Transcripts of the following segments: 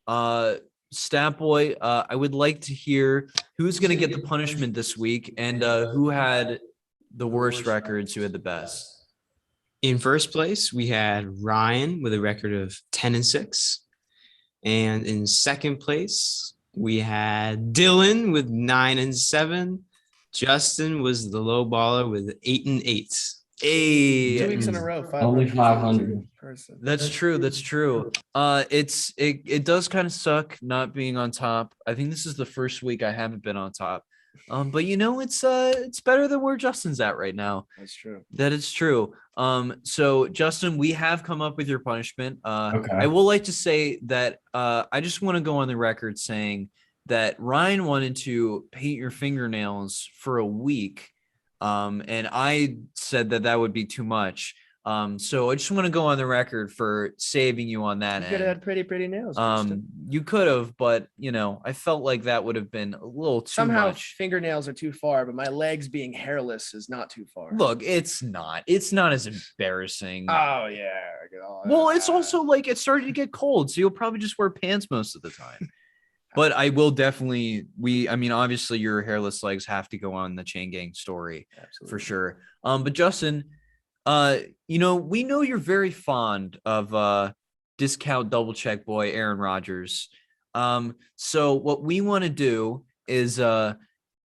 Stat Boy, I would like to hear who's going to get the punishment this week and who had the worst records, who had the best. In first place, we had Ryan with a record of 10-6. And in second place, we had Dylan with 9-7. Justin was the low baller with 8-8. Hey, 2 weeks in a row, Only 500. That's true. It does kind of suck not being on top. I think this is the first week I haven't been on top. But it's better than where Justin's at right now. That's true. That is true. So Justin, we have come up with your punishment. Okay. I will like to say that I just want to go on the record saying that Ryan wanted to paint your fingernails for a week. And I said that would be too much. So I just want to go on the record for saving you on that. You could have had pretty nails. You could have, but I felt like that would have been a little too Somehow much. fingernails are too far, but my legs being hairless is not too far. Look, it's not as embarrassing. Oh yeah. Well, it's also like it's starting to get cold, so you'll probably just wear pants most of the time. But I will definitely, obviously your hairless legs have to go on the Chaingang story. Absolutely. For sure. But Justin, we know you're very fond of discount double check boy Aaron Rodgers. So what we want to do is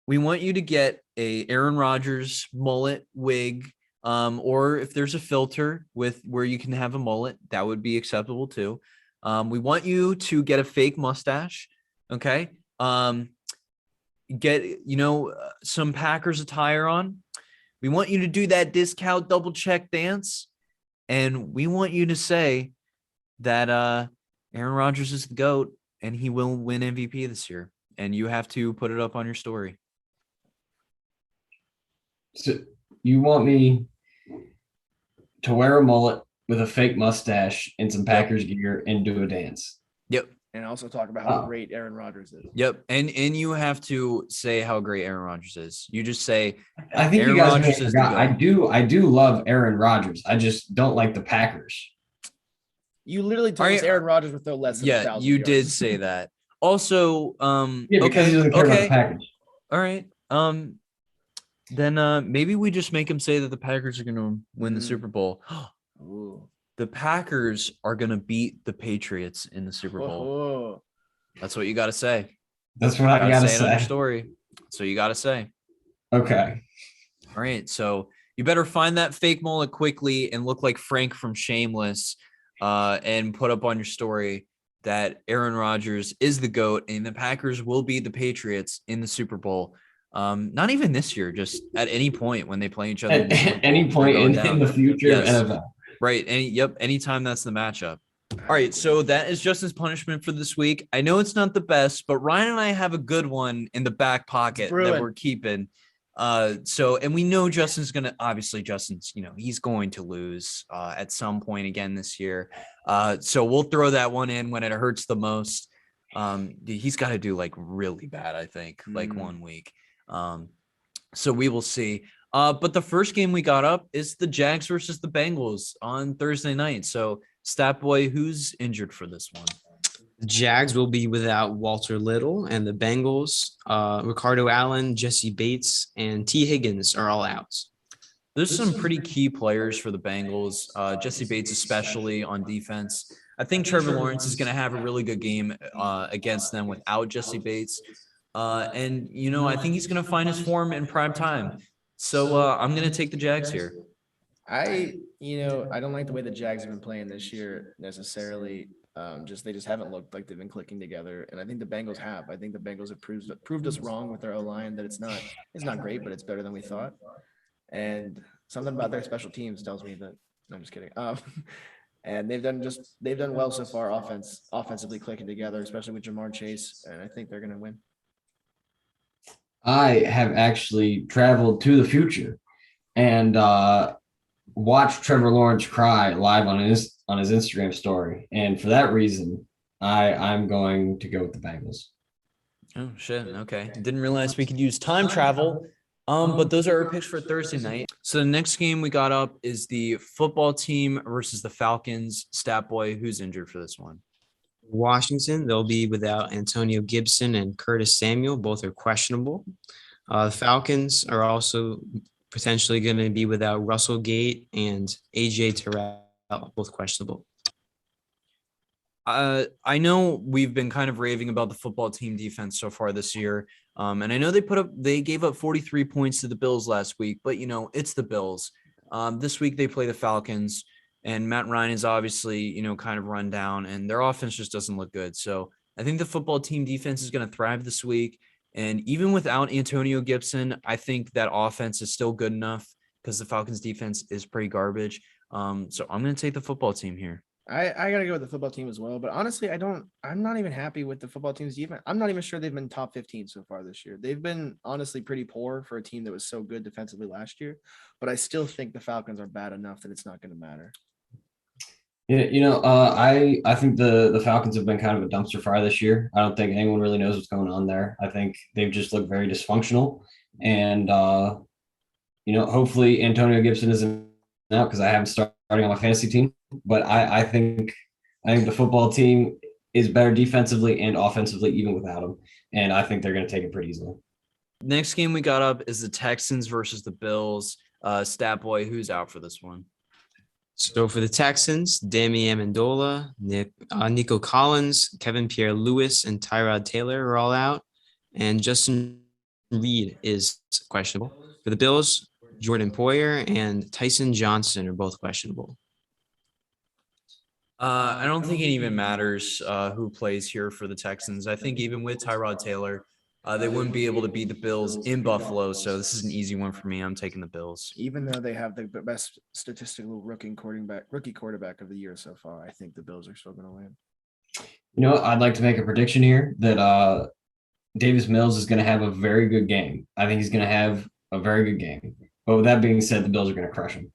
we want you to get a Aaron Rodgers mullet wig, or if there's a filter with where you can have a mullet, that would be acceptable too. We want you to get a fake mustache. Okay. Get, some Packers attire on. We want you to do that discount double check dance. And we want you to say that Aaron Rodgers is the GOAT and he will win MVP this year. And you have to put it up on your story. So you want me to wear a mullet with a fake mustache and some Packers gear and do a dance? Yep. And also talk about how great Aaron Rodgers is. Yep. And you have to say how great Aaron Rodgers is. You just say, I think Aaron you guys Rodgers is the GOAT. I do love Aaron Rodgers. I just don't like the Packers. You literally told us Aaron Rodgers would throw less than 1,000 you yards. did say that. Also, because he doesn't care about the Packers. All right. Then maybe we just make him say that the Packers are going to win the Super Bowl. Ooh. The Packers are going to beat the Patriots in the Super Bowl. Whoa. That's what you got to say. That's what I got to say. On your say. story. So you got to say. Okay. All right. So you better find that fake mullet quickly and look like Frank from Shameless, and put up on your story that Aaron Rodgers is the GOAT and the Packers will beat the Patriots in the Super Bowl. Not even this year, just at any point when they play each other. At any point in the future. Yes. NFL. Right. Anytime that's the matchup. All right. So that is Justin's punishment for this week. I know it's not the best, but Ryan and I have a good one in the back pocket that we're keeping. And we know Justin's, he's going to lose at some point again this year. So we'll throw that one in when it hurts the most. He's got to do like really bad, I think, like 1 week. So we will see. But the first game we got up is the Jags versus the Bengals on Thursday night. So, Stat Boy, who's injured for this one? The Jags will be without Walter Little, and the Bengals, Ricardo Allen, Jesse Bates, and T. Higgins are all out. There's some pretty key players for the Bengals, Jesse Bates especially on defense. I think Trevor Lawrence is going to have a really good game against them without Jesse Bates. I think he's going to find his form in prime time. So I'm going to take the Jags here. I don't like the way the Jags have been playing this year necessarily. They just haven't looked like they've been clicking together. And I think the Bengals have. I think the Bengals have proved us wrong with their O-line that it's not great, but it's better than we thought. And something about their special teams tells me that. No, I'm just kidding. And they've done well so far offensively clicking together, especially with Jamar Chase. And I think they're going to win. I have actually traveled to the future and watched Trevor Lawrence cry live on his Instagram story. And for that reason, I'm going to go with the Bengals. Oh, shit. Okay. Didn't realize we could use time travel. But those are our picks for Thursday night. So the next game we got up is the football team versus the Falcons. Stat Boy, who's injured for this one? Washington, they'll be without Antonio Gibson and Curtis Samuel. Both are questionable. The Falcons are also potentially going to be without Russell Gate and AJ Terrell, both questionable. I know we've been kind of raving about the football team defense so far this year. And I know they gave up 43 points to the Bills last week, but it's the Bills. This week they play the Falcons, and Matt Ryan is obviously, kind of run down, and their offense just doesn't look good. So I think the football team defense is going to thrive this week. And even without Antonio Gibson, I think that offense is still good enough because the Falcons defense is pretty garbage. So I'm going to take the football team here. I gotta go with the football team as well, but honestly, I'm not even happy with the football team's defense. I'm not even sure they've been top 15 so far this year. They've been honestly pretty poor for a team that was so good defensively last year, but I still think the Falcons are bad enough that it's not going to matter. Yeah, I think the Falcons have been kind of a dumpster fire this year. I don't think anyone really knows what's going on there. I think they've just looked very dysfunctional, and hopefully Antonio Gibson isn't out because I have him starting on my fantasy team. But I think the football team is better defensively and offensively even without him, and I think they're going to take it pretty easily. Next game we got up is the Texans versus the Bills. Stat boy, who's out for this one? So for the Texans, Damian Amendola, Nico Collins, Kevin Pierre-Louis, and Tyrod Taylor are all out, and Justin Reed is questionable. For the Bills, Jordan Poyer and Tyson Johnson are both questionable. I don't think it even matters who plays here for the Texans. I think even with Tyrod Taylor, they wouldn't be able to beat the Bills in Buffalo. So this is an easy one for me. I'm taking the Bills. Even though they have the best statistical rookie quarterback of the year so far, I think the Bills are still going to win. I'd like to make a prediction here that Davis Mills is going to have a very good game. I think he's going to have a very good game. But with that being said, the Bills are going to crush him.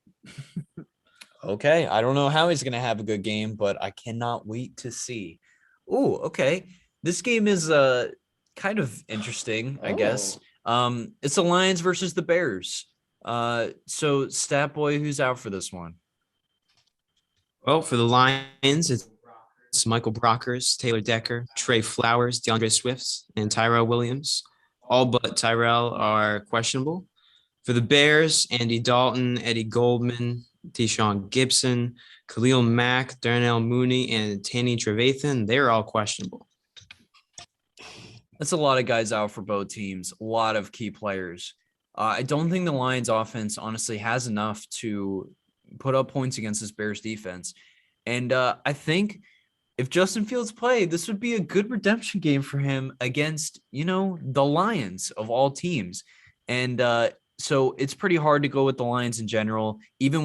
Okay. I don't know how he's going to have a good game, but I cannot wait to see. Oh, okay. This game is kind of interesting, I guess. It's the Lions versus the Bears. So Stat Boy, who's out for this one? Well, for the Lions, it's Michael Brockers, Taylor Decker, Trey Flowers, DeAndre Swift, and Tyrell Williams. All but Tyrell are questionable. For the Bears, Andy Dalton, Eddie Goldman, Deshaun Gibson, Khalil Mack, Darnell Mooney, and Tanny Trevathan, they're all questionable. That's a lot of guys out for both teams, a lot of key players. I don't think the Lions offense honestly has enough to put up points against this Bears defense. And I think if Justin Fields played, this would be a good redemption game for him against, the Lions of all teams. And so it's pretty hard to go with the Lions in general, even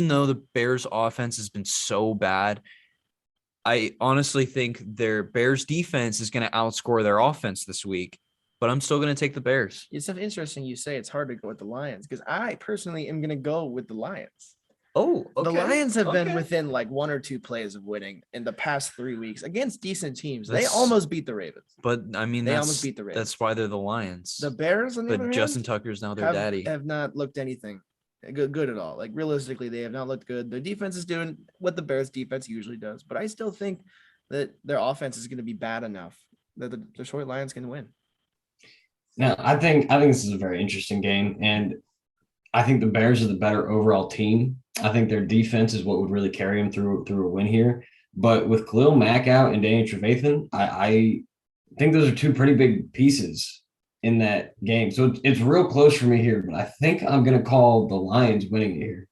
though the Bears offense has been so bad. I honestly think their Bears defense is going to outscore their offense this week, but I'm still going to take the Bears. It's so interesting you say it's hard to go with the Lions because I personally am going to go with the Lions. Oh, okay. The Lions have been within like one or two plays of winning in the past 3 weeks against decent teams. They almost beat the Ravens. But I mean, they almost beat the Ravens. That's why they're the Lions. The Bears, on the other hand, Justin Tucker's now their daddy. Have not looked anything good at all. Like realistically, they have not looked good. Their defense is doing what the Bears defense usually does, but I still think that their offense is going to be bad enough that the Detroit Lions can win. Now, I think this is a very interesting game, and I think the Bears are the better overall team. I think their defense is what would really carry them through a win here. But with Khalil Mack out and Danny Trevathan, I think those are two pretty big pieces in that game. So it's real close for me here, but I think I'm going to call the Lions winning it here.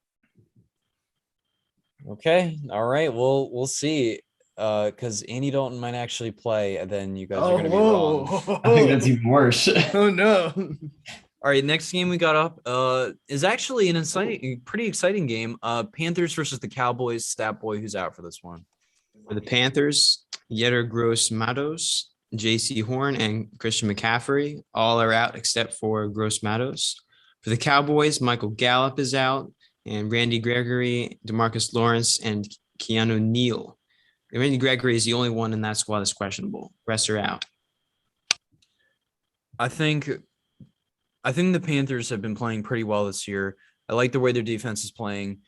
Okay. All right. We'll see. Because Andy Dalton might actually play, and then you guys are going to be wrong. I think that's even worse. Oh, no. All right, next game we got up is actually an pretty exciting game. Panthers versus the Cowboys. Stat Boy, who's out for this one? For the Panthers, Yetter Gross-Matos, J.C. Horn, and Christian McCaffrey all are out except for Gross-Matos. For the Cowboys, Michael Gallup is out, and Randy Gregory, DeMarcus Lawrence, and Keanu Neal. And Randy Gregory is the only one in that squad that's questionable. Rest are out. I think the Panthers have been playing pretty well this year. I like the way their defense is playing.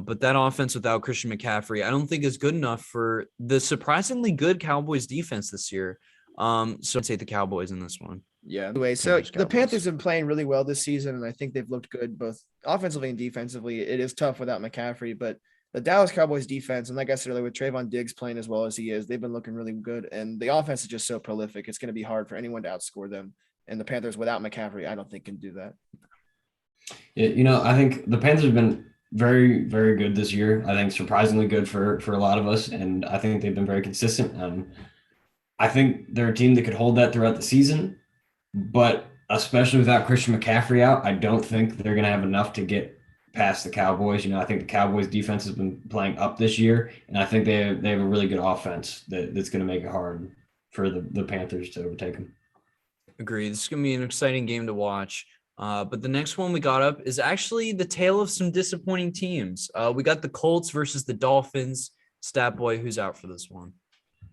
But that offense without Christian McCaffrey, I don't think is good enough for the surprisingly good Cowboys defense this year. So I'd say the Cowboys in this one. Yeah. Anyway, so the Panthers have been playing really well this season, and I think they've looked good both offensively and defensively. It is tough without McCaffrey, but the Dallas Cowboys defense, and like I said earlier, with Trayvon Diggs playing as well as he is, they've been looking really good, and the offense is just so prolific. It's going to be hard for anyone to outscore them. And the Panthers without McCaffrey, I don't think can do that. Yeah, I think the Panthers have been very, very good this year. I think surprisingly good for a lot of us, and I think they've been very consistent. I think they're a team that could hold that throughout the season, but especially without Christian McCaffrey out, I don't think they're going to have enough to get past the Cowboys. I think the Cowboys defense has been playing up this year, and I think they have a really good offense that's going to make it hard for the Panthers to overtake them. Agreed. This is going to be an exciting game to watch. But the next one we got up is actually the tale of some disappointing teams. We got the Colts versus the Dolphins. Stat boy, who's out for this one?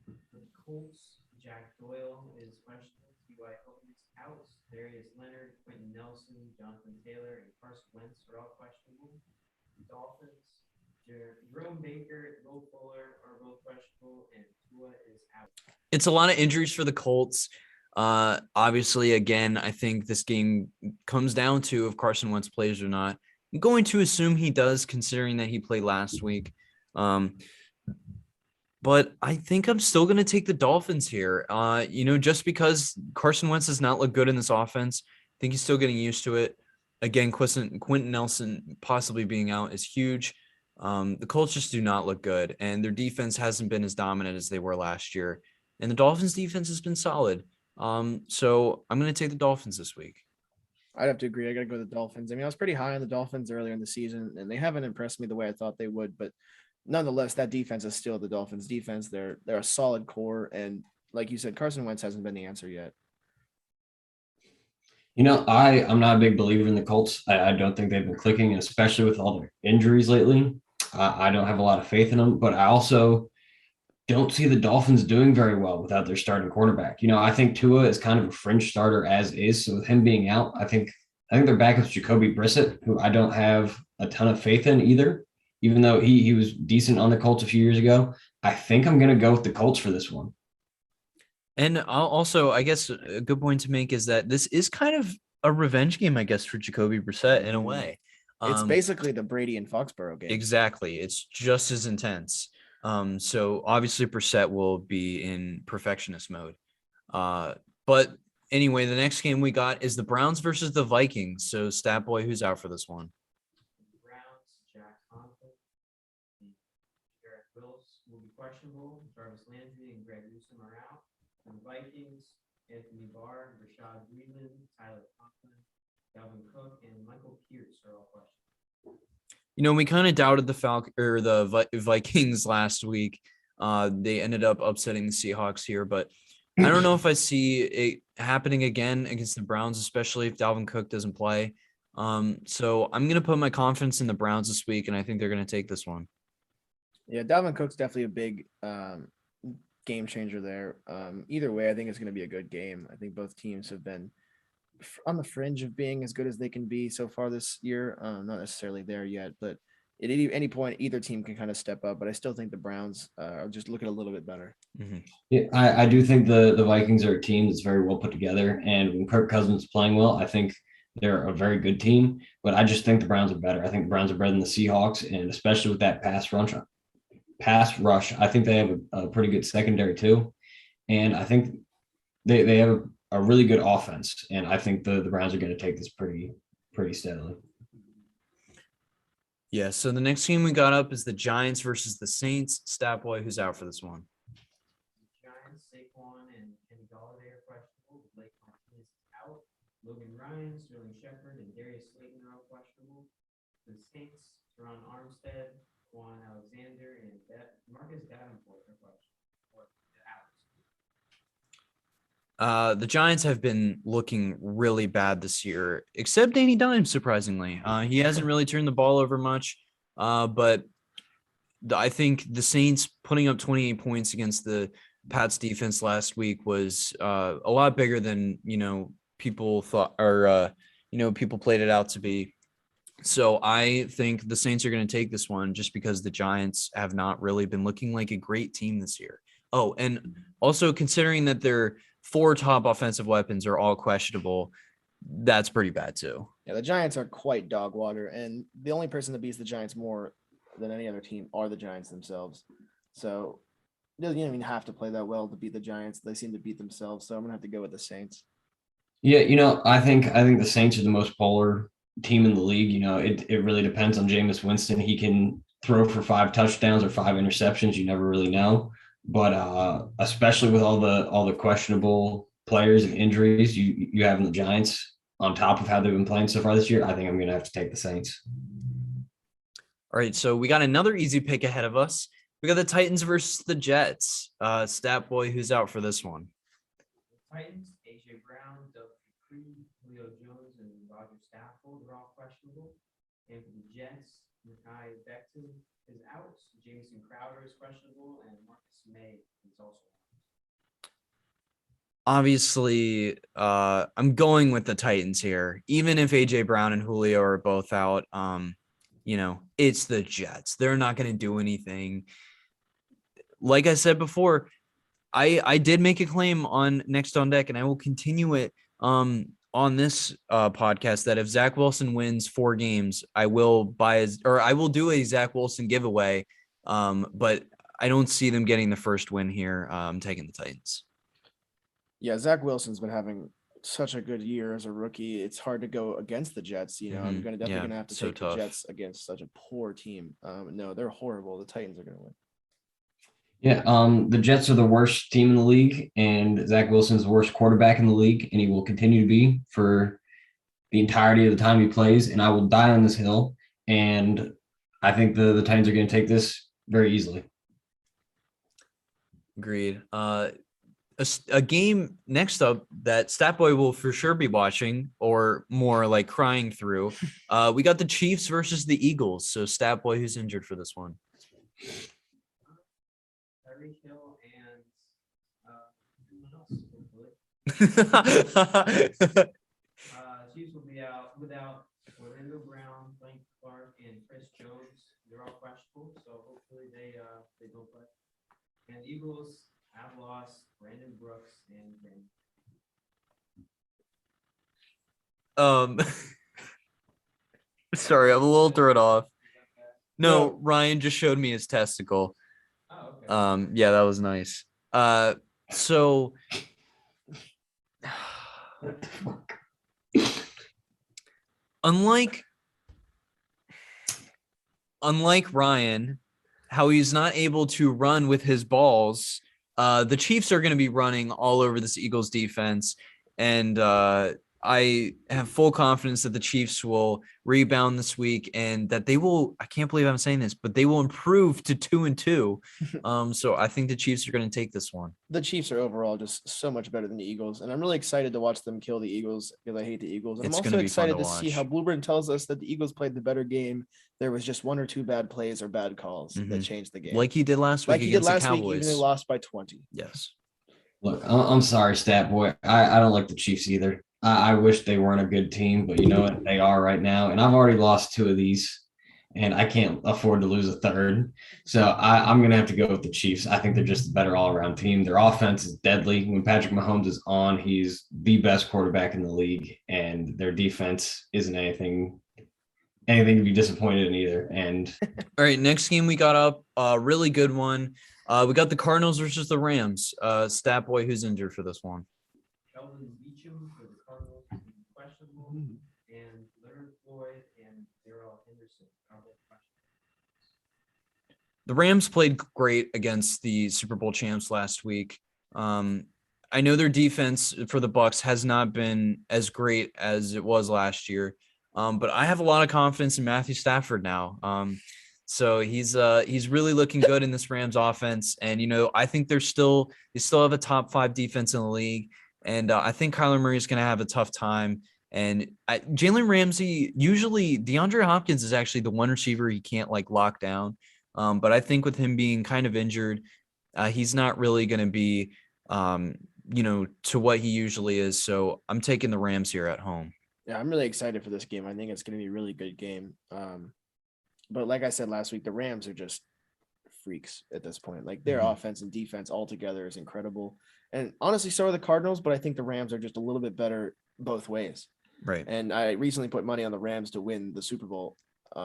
The Colts, Jack Doyle is questionable. T.Y. Hilton is out. Darius Leonard, Quentin Nelson, Jonathan Taylor, and Carson Wentz are all questionable. The Dolphins, Jerome Baker, Will Fuller are both questionable, and Tua is out. It's a lot of injuries for the Colts. Obviously, again, I think this game comes down to if Carson Wentz plays or not. I'm going to assume he does, considering that he played last week. But I think I'm still going to take the Dolphins here. Just because Carson Wentz does not look good in this offense, I think he's still getting used to it. Again, Quentin Nelson possibly being out is huge. The Colts just do not look good, and their defense hasn't been as dominant as they were last year. And the Dolphins' defense has been solid. So I'm going to take the Dolphins this week. I'd have to agree. I got to go with the Dolphins. I mean, I was pretty high on the Dolphins earlier in the season, and they haven't impressed me the way I thought they would. But nonetheless, that defense is still the Dolphins' defense. They're a solid core, and like you said, Carson Wentz hasn't been the answer yet. I'm not a big believer in the Colts. I don't think they've been clicking, especially with all their injuries lately. I don't have a lot of faith in them, but I also don't see the Dolphins doing very well without their starting quarterback. I think Tua is kind of a fringe starter as is. So with him being out, I think their backup's Jacoby Brissett, who I don't have a ton of faith in either, even though he was decent on the Colts a few years ago. I think I'm going to go with the Colts for this one. And also, I guess a good point to make is that this is kind of a revenge game, I guess, for Jacoby Brissett in a way. It's basically the Brady and Foxborough game. Exactly. It's just as intense. So obviously Brissett will be in perfectionist mode. But anyway, the next game we got is the Browns versus the Vikings. So Stat Boy, who's out for this one? Browns, Jack Conklin, Garrett Wills will be questionable. Jarvis Landry and Greg Newsome are out. And the Vikings, Anthony Barr, Rashad Breeland, Tyler Conklin, Dalvin Cook, and Michael Pierce are all questionable. We kind of doubted the Vikings last week. They ended up upsetting the Seahawks here, but I don't know if I see it happening again against the Browns, especially if Dalvin Cook doesn't play. So I'm going to put my confidence in the Browns this week, and I think they're going to take this one. Yeah, Dalvin Cook's definitely a big game changer there. Either way, I think it's going to be a good game. I think both teams have been on the fringe of being as good as they can be so far this year. Not necessarily there yet, but at any point, either team can kind of step up. But I still think the Browns are just looking a little bit better. Mm-hmm. Yeah, I do think the Vikings are a team that's very well put together. And when Kirk Cousins is playing well, I think they're a very good team. But I just think the Browns are better. I think the Browns are better than the Seahawks, and especially with that pass rush, I think they have a pretty good secondary too. And I think they have a really good offense, and I think the Browns are going to take this pretty steadily. Yeah, so the next game we got up is the Giants versus the Saints. Stat Boy, who's out for this one? The Giants, Saquon and Kenny Golladay are questionable. Blake Martinez is out. Logan Ryan, Sterling Shepard, and Darius Slayton are all questionable. The Saints, Teron Armstead, Quan Alexander, and Marcus Davenport are questionable. The Giants have been looking really bad this year, except Danny Dimes, surprisingly. He hasn't really turned the ball over much, but I think the Saints putting up 28 points against the Pats defense last week was a lot bigger than, people thought, or, people played it out to be. So I think the Saints are going to take this one just because the Giants have not really been looking like a great team this year. Oh, and also considering that their 4 top offensive weapons are all questionable, that's pretty bad too. Yeah, the Giants are quite dog water, and the only person that beats the Giants more than any other team are the Giants themselves. So you don't even have to play that well to beat the Giants. They seem to beat themselves, so I'm gonna have to go with the Saints. Yeah, I think the Saints are the most polar team in the league. It really depends on Jameis Winston. He can throw for 5 touchdowns or 5 interceptions. You never really know. But especially with all the questionable players and injuries you have in the Giants, on top of how they've been playing so far this year, I think I'm going to have to take the Saints. All right, so we got another easy pick ahead of us. We got the Titans versus the Jets. Stat boy, who's out for this one? Titans, AJ Brown, Doug Dupree, Leo Jones, and Rodgers are all questionable. And for the Jets, Mekhi Becton is out. Jamison Crowder is questionable, and Marcus May is also out. Obviously, I'm going with the Titans here. Even if AJ Brown and Julio are both out, it's the Jets. They're not going to do anything. Like I said before, I did make a claim on Next on Deck, and I will continue it on this podcast that if Zach Wilson wins 4 games, I will do a Zach Wilson giveaway. But I don't see them getting the first win here. I'm taking the Titans. Yeah, Zach Wilson's been having such a good year as a rookie. It's hard to go against the Jets. I'm definitely gonna have to take the Jets against such a poor team. No, they're horrible. The Titans are gonna win. Yeah, the Jets are the worst team in the league, and Zach Wilson's the worst quarterback in the league, and he will continue to be for the entirety of the time he plays. And I will die on this hill, and I think the Titans are going to take this very easily. Agreed. A game next up that Statboy will for sure be watching, or more like crying through. We got the Chiefs versus the Eagles. So Statboy, who's injured for this one? Tyreek Hill and Chiefs will be out without Orlando Brown, Frank Clark, and Chris Jones. They're all questionable, so hopefully they don't play. And Eagles have lost Brandon Brooks and Brandon. Sorry, I'm a little thrown off. No, Ryan just showed me his testicle. Oh, okay. Yeah, that was nice. So What the fuck? unlike Ryan, how he's not able to run with his balls, the Chiefs are going to be running all over this Eagles defense, and I have full confidence that the Chiefs will rebound this week and that they will, I can't believe I'm saying this, but they will improve to 2-2. So I think the Chiefs are going to take this one. The Chiefs are overall just so much better than the Eagles, and I'm really excited to watch them kill the Eagles because I hate the Eagles. And It's I'm gonna also be fun excited to to see watch. how Blueprint tells us that the Eagles played the better game. There was just 1 or 2 bad plays or bad calls that changed the game. Like he did last week Like he did against the last week, Cowboys. even they lost by 20. Yes. Look, I'm sorry, Stat Boy. I don't like the Chiefs either. I wish they weren't a good team, but you know what? They are right now. And I've already lost 2 of these, and I can't afford to lose a third. So I'm going to have to go with the Chiefs. I think they're just a better all-around team. Their offense is deadly. When Patrick Mahomes is on, he's the best quarterback in the league, and their defense isn't anything to be disappointed in either. And All right, next game we got up, a really good one. We got the Cardinals versus the Rams. Stat Boy, who's injured for this one? Sheldon Beacham for the Cardinals is questionable, and Leonard Floyd and Darrell Henderson are both questionable. The Rams played great against the Super Bowl champs last week. I know their defense for the Bucs has not been as great as it was last year, but I have a lot of confidence in Matthew Stafford now. So he's really looking good in this Rams offense, and I think they still have a top 5 defense in the league, and I think Kyler Murray is going to have a tough time. And Jalen Ramsey, usually DeAndre Hopkins is actually the one receiver he can't lock down. But I think with him being kind of injured, he's not really going to be, to what he usually is. So I'm taking the Rams here at home. Yeah, I'm really excited for this game. I think it's going to be a really good game. But like I said last week, the Rams are just freaks at this point. Like their offense and defense all together is incredible. And honestly, so are the Cardinals, but I think the Rams are just a little bit better both ways. Right. And I recently put money on the Rams to win the Super Bowl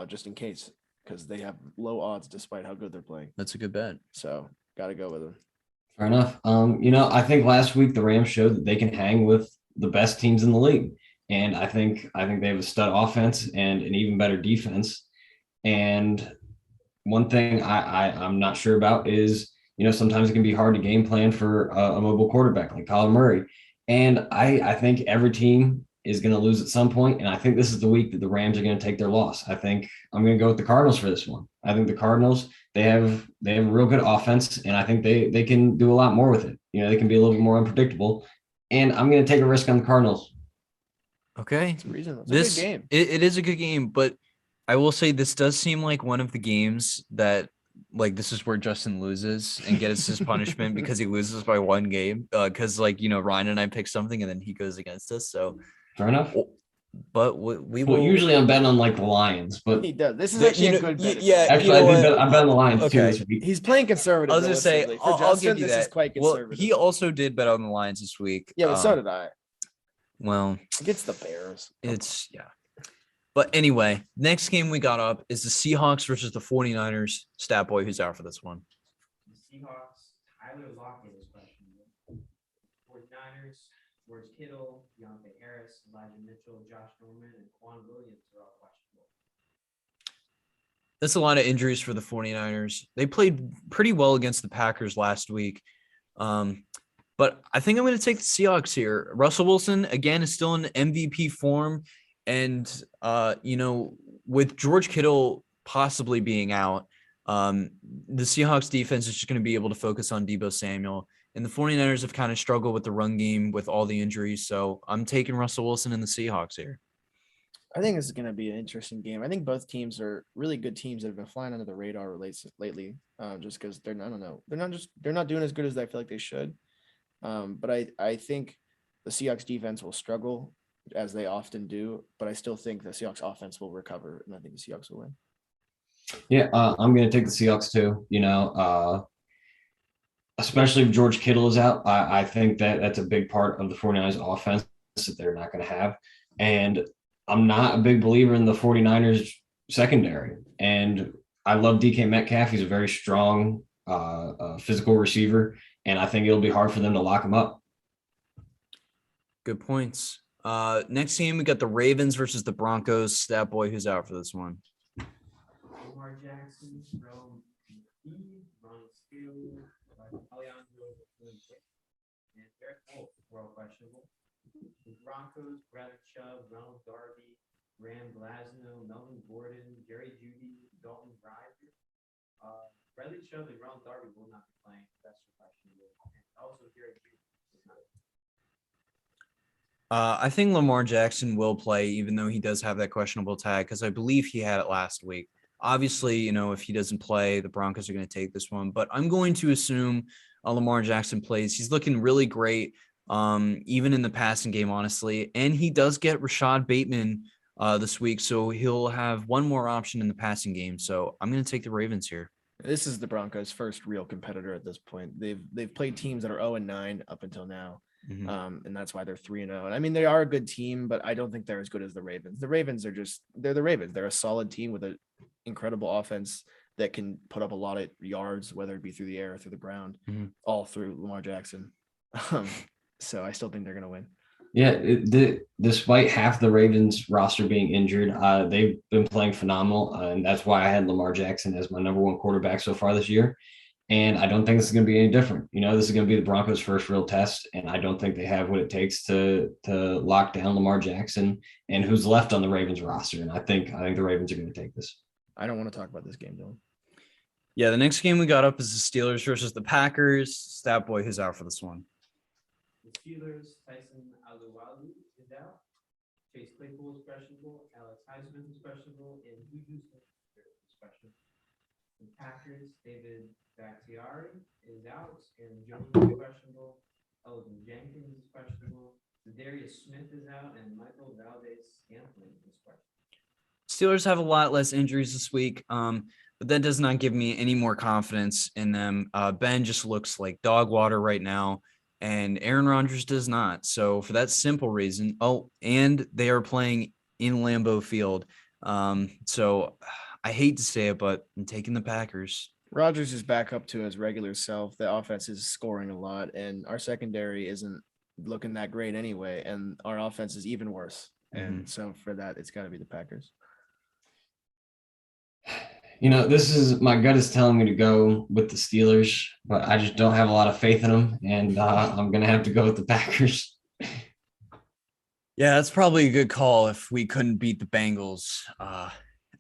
just in case because they have low odds despite how good they're playing. That's a good bet. So got to go with them. Fair enough. I think last week the Rams showed that they can hang with the best teams in the league. And I think they have a stud offense and an even better defense. And one thing I'm not sure about is, sometimes it can be hard to game plan for a mobile quarterback like Kyler Murray. And I think every team is going to lose at some point. And I think this is the week that the Rams are going to take their loss. I think I'm going to go with the Cardinals for this one. I think the Cardinals, they have a real good offense, and I think they can do a lot more with it. They can be a little bit more unpredictable. And I'm going to take a risk on the Cardinals. Okay. It's reasonable. It's a good game. It is a good game, but I will say this does seem like one of the games that this is where Justin loses and gets his punishment because he loses by one game. Because Ryan and I pick something and then he goes against us. So fair enough. But we will. Usually I'm betting on the Lions, but he does. This is actually a good bet. Yeah, actually, I'm betting on the Lions too this week. He's playing conservative. I was gonna say, I'll give you this that. Is quite conservative. Well, he also did bet on the Lions this week. Yeah, but so did I. Well, against the Bears. But anyway, next game we got up is the Seahawks versus the 49ers. Stat boy, who's out for this one? The Seahawks, Tyler Lockett is questionable. 49ers, George Kittle, Deontay Harris, Elijah Mitchell, Josh Norman, and Quan Williams are all questionable. That's a lot of injuries for the 49ers. They played pretty well against the Packers last week. But I think I'm going to take the Seahawks here. Russell Wilson, again, is still in MVP form. And, with George Kittle possibly being out, the Seahawks defense is just going to be able to focus on Deebo Samuel. And the 49ers have kind of struggled with the run game with all the injuries. So I'm taking Russell Wilson and the Seahawks here. I think this is going to be an interesting game. I think both teams are really good teams that have been flying under the radar lately, just because they're not doing as good as I feel like they should. But I think the Seahawks defense will struggle as they often do, but I still think the Seahawks offense will recover, and I think the Seahawks will win. Yeah, I'm going to take the Seahawks too. Especially if George Kittle is out, I think that's a big part of the 49ers offense that they're not going to have. And I'm not a big believer in the 49ers secondary. And I love DK Metcalf. He's a very strong physical receiver, and I think it'll be hard for them to lock him up. Good points. Next game, we got the Ravens versus the Broncos. Stat boy, who's out for this one? Lamar Jackson, Ron Steele, Alejandro, and Derek Wolf were all questionable. The Broncos, Bradley Chubb, Ronald Darby, Graham Glasnow, Melvin Gordon, Jerry Jeudy, Dalton Ryder. Bradley Chubb and Ronald Darby will not be playing. That's questionable. And also Jerry Jeudy is not. I think Lamar Jackson will play, even though he does have that questionable tag, because I believe he had it last week. Obviously, if he doesn't play, the Broncos are going to take this one. But I'm going to assume Lamar Jackson plays. He's looking really great, even in the passing game, honestly. And he does get Rashad Bateman this week, so he'll have one more option in the passing game. So I'm going to take the Ravens here. This is the Broncos' first real competitor at this point. They've played teams that are 0-9 up until now. Mm-hmm. And that's why they're 3-0. And I mean, they are a good team, but I don't think they're as good as the Ravens. The Ravens they're the Ravens. They're a solid team with an incredible offense that can put up a lot of yards, whether it be through the air or through the ground, all through Lamar Jackson. So I still think they're going to win. Yeah, despite half the Ravens roster being injured, they've been playing phenomenal, and that's why I had Lamar Jackson as my number one quarterback so far this year. And I don't think this is going to be any different. This is going to be the Broncos' first real test, and I don't think they have what it takes to lock down Lamar Jackson and who's left on the Ravens roster. And I think the Ravens are going to take this. I don't want to talk about this game, Dylan. Yeah, the next game we got up is the Steelers versus the Packers. Stat boy, who's out for this one? The Steelers, Tyson Alualu is out. Chase Claypool is questionable. Alex Highsmith is questionable. And Juju Smith-Schuster is questionable. The Packers, David Bakhtiari is out. And Jones is questionable. Elvin Jenkins is questionable. Darius Smith is out, and Michael Valdez-Scantling is questionable. Steelers have a lot less injuries this week, but that does not give me any more confidence in them. Ben just looks like dog water right now, and Aaron Rodgers does not. So for that simple reason, and they are playing in Lambeau Field. So I hate to say it, but I'm taking the Packers. Rodgers is back up to his regular self. The offense is scoring a lot, and our secondary isn't looking that great anyway, and our offense is even worse. And so for that, it's got to be the Packers. This is my gut is telling me to go with the Steelers, but I just don't have a lot of faith in them, and I'm gonna have to go with the Packers. Yeah, that's probably a good call if we couldn't beat the Bengals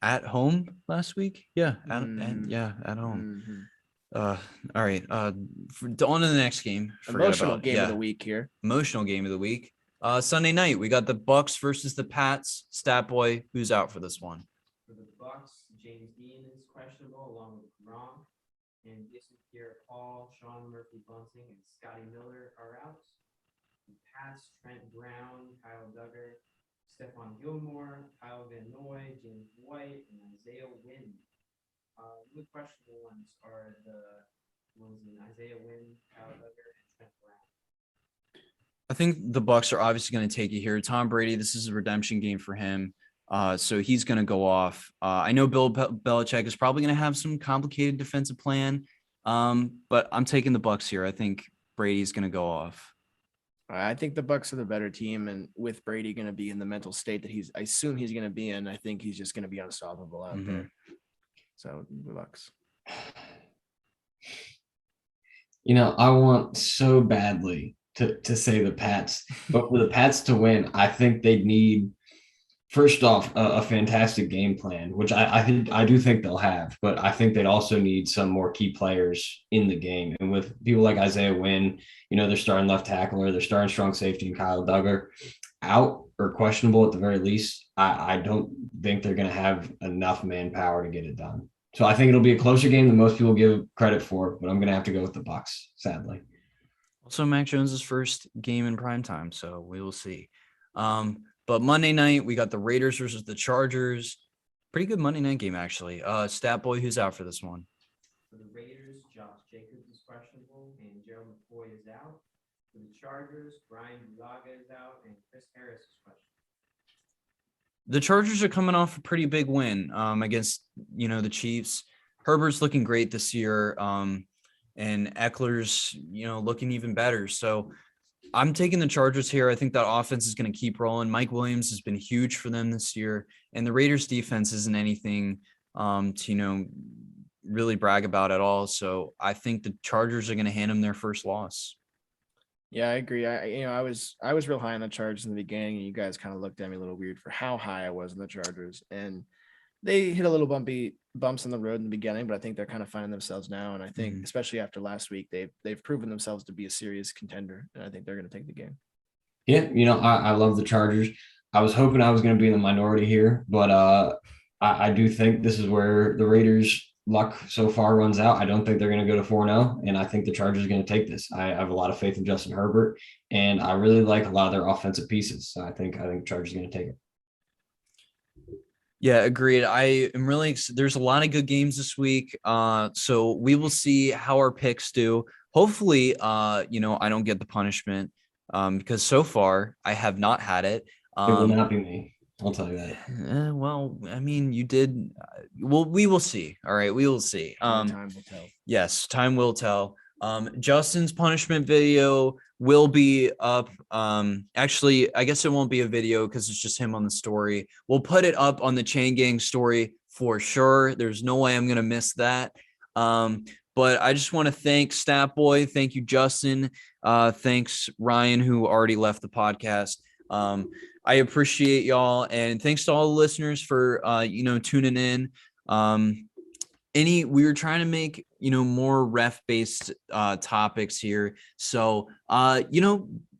at home last week. Yeah, at home. All right. On to the next game. Emotional game of the week here. Emotional game of the week. Sunday night, we got the Bucks versus the Pats. Stat boy, who's out for this one? For the Bucks, James Dean is questionable, along with Gronk, and Pierre-Paul, Sean Murphy-Bunting, and Scotty Miller are out. The Pats, Trent Brown, Kyle Duggar, Stephon Gilmore, Kyle Van Noy, James White, and Isaiah Wynn. The questionable ones are the ones in Isaiah Wynn, Kyle Duggar, and Trent Brown. I think the Bucks are obviously going to take it here. Tom Brady, this is a redemption game for him. So he's going to go off. I know Bill Belichick is probably going to have some complicated defensive plan, but I'm taking the Bucks here. I think Brady's going to go off. I think the Bucks are the better team, and with Brady going to be in the mental state that I assume he's going to be in, I think he's just going to be unstoppable out there. So the Bucks. I want so badly to say the Pats, but for the Pats to win, I think they'd need, first off, a fantastic game plan, which I do think they'll have, but I think they'd also need some more key players in the game. And with people like Isaiah Wynn, they're starting left tackler, they're starting strong safety, and Kyle Duggar out or questionable at the very least. I don't think they're going to have enough manpower to get it done. So I think it'll be a closer game than most people give credit for, but I'm going to have to go with the Bucks, sadly. Also, Mac Jones's first game in primetime, so we will see. But Monday night, we got the Raiders versus the Chargers. Pretty good Monday night game, actually. Stat boy, who's out for this one? For the Raiders, Josh Jacobs is questionable, and Gerald McCoy is out. For the Chargers, Brian Bulaga is out, and Chris Harris is questionable. The Chargers are coming off a pretty big win against, the Chiefs. Herbert's looking great this year, and Eckler's, looking even better. So I'm taking the Chargers here. I think that offense is going to keep rolling. Mike Williams has been huge for them this year, and the Raiders defense isn't anything to, really brag about at all. So I think the Chargers are going to hand them their first loss. Yeah, I agree. I was real high on the Chargers in the beginning, and you guys kind of looked at me a little weird for how high I was in the Chargers, and they hit a little bumps in the road in the beginning, but I think they're kind of finding themselves now. And I think, especially after last week, they've proven themselves to be a serious contender, and I think they're going to take the game. Yeah, I love the Chargers. I was hoping I was going to be in the minority here, but I do think this is where the Raiders' luck so far runs out. I don't think they're going to go to 4-0, and I think the Chargers are going to take this. I have a lot of faith in Justin Herbert, and I really like a lot of their offensive pieces. So I think Chargers are going to take it. Yeah, agreed. I am really there's a lot of good games this week. So we will see how our picks do. Hopefully, I don't get the punishment because so far I have not had it. It will not be me. I'll tell you that. Well, I mean, you did. Well, we will see. All right, we will see. Time will tell. Yes, time will tell. Justin's punishment video will be up. Actually, I guess it won't be a video because it's just him on the story. We'll put it up on the Chaingang story for sure. There's no way I'm going to miss that. But I just want to thank Statboy. Thank you, Justin. Thanks, Ryan, who already left the podcast. I appreciate y'all. And thanks to all the listeners for, tuning in. We were trying to make, more ref-based topics here. So,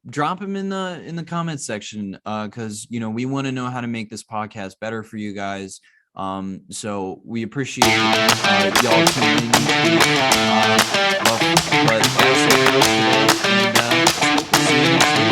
drop them in the comments section because, we want to know how to make this podcast better for you guys. So we appreciate y'all tuning in. But that's it for us today. And, see you next week.